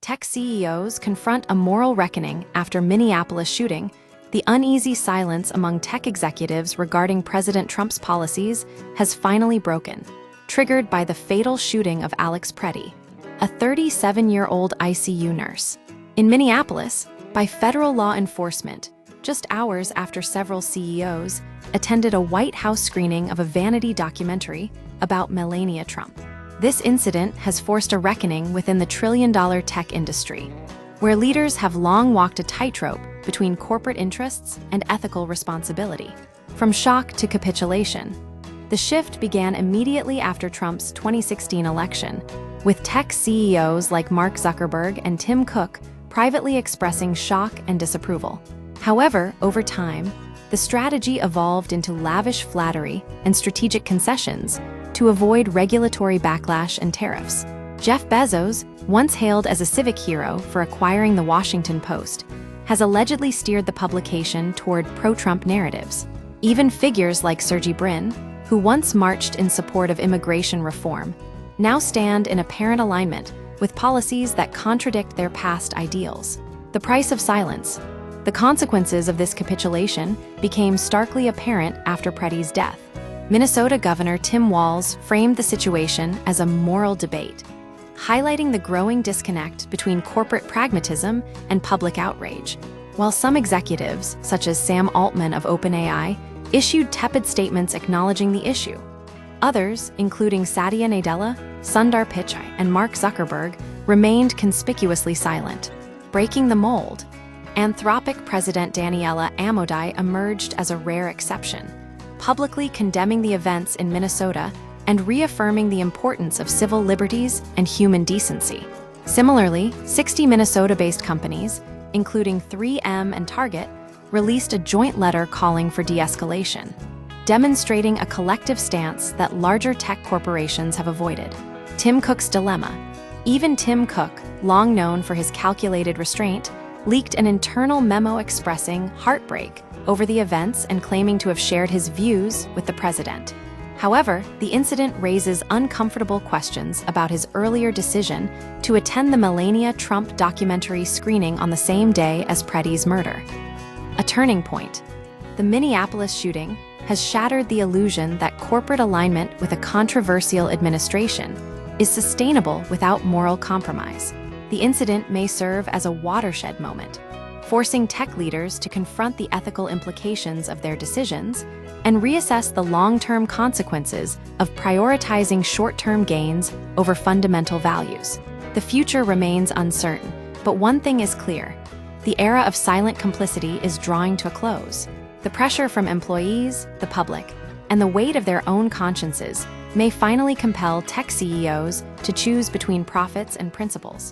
Tech CEOs confront a moral reckoning after Minneapolis shooting. The uneasy silence among tech executives regarding President Trump's policies has finally broken, triggered by the fatal shooting of Alex Preddy, a 37-year-old ICU nurse, in Minneapolis by federal law enforcement, just hours after several CEOs attended a White House screening of a vanity documentary about Melania Trump. This incident has forced a reckoning within the trillion-dollar tech industry, where leaders have long walked a tightrope between corporate interests and ethical responsibility. From shock to capitulation, the shift began immediately after Trump's 2016 election, with tech CEOs like Mark Zuckerberg and Tim Cook privately expressing shock and disapproval. However, over time, the strategy evolved into lavish flattery and strategic concessions to avoid regulatory backlash and tariffs. Jeff Bezos, once hailed as a civic hero for acquiring the Washington Post, has allegedly steered the publication toward pro-Trump narratives. Even figures like Sergey Brin, who once marched in support of immigration reform, now stand in apparent alignment with policies that contradict their past ideals. The price of silence. The consequences of this capitulation became starkly apparent after Preddy's death. Minnesota Governor Tim Walz framed the situation as a moral debate, highlighting the growing disconnect between corporate pragmatism and public outrage. While some executives, such as Sam Altman of OpenAI, issued tepid statements acknowledging the issue, others, including Satya Nadella, Sundar Pichai, and Mark Zuckerberg, remained conspicuously silent. Breaking the mold. Anthropic President Daniela Amodei emerged as a rare exception, publicly condemning the events in Minnesota and reaffirming the importance of civil liberties and human decency. Similarly, 60 Minnesota-based companies, including 3M and Target, released a joint letter calling for de-escalation, demonstrating a collective stance that larger tech corporations have avoided. Tim Cook's dilemma. Even Tim Cook, long known for his calculated restraint, leaked an internal memo expressing heartbreak over the events and claiming to have shared his views with the president. However, the incident raises uncomfortable questions about his earlier decision to attend the Melania Trump documentary screening on the same day as Preddy's murder. A turning point. The Minneapolis shooting has shattered the illusion that corporate alignment with a controversial administration is sustainable without moral compromise. The incident may serve as a watershed moment, forcing tech leaders to confront the ethical implications of their decisions and reassess the long-term consequences of prioritizing short-term gains over fundamental values. The future remains uncertain, but one thing is clear: the era of silent complicity is drawing to a close. The pressure from employees, the public, and the weight of their own consciences may finally compel tech CEOs to choose between profits and principles.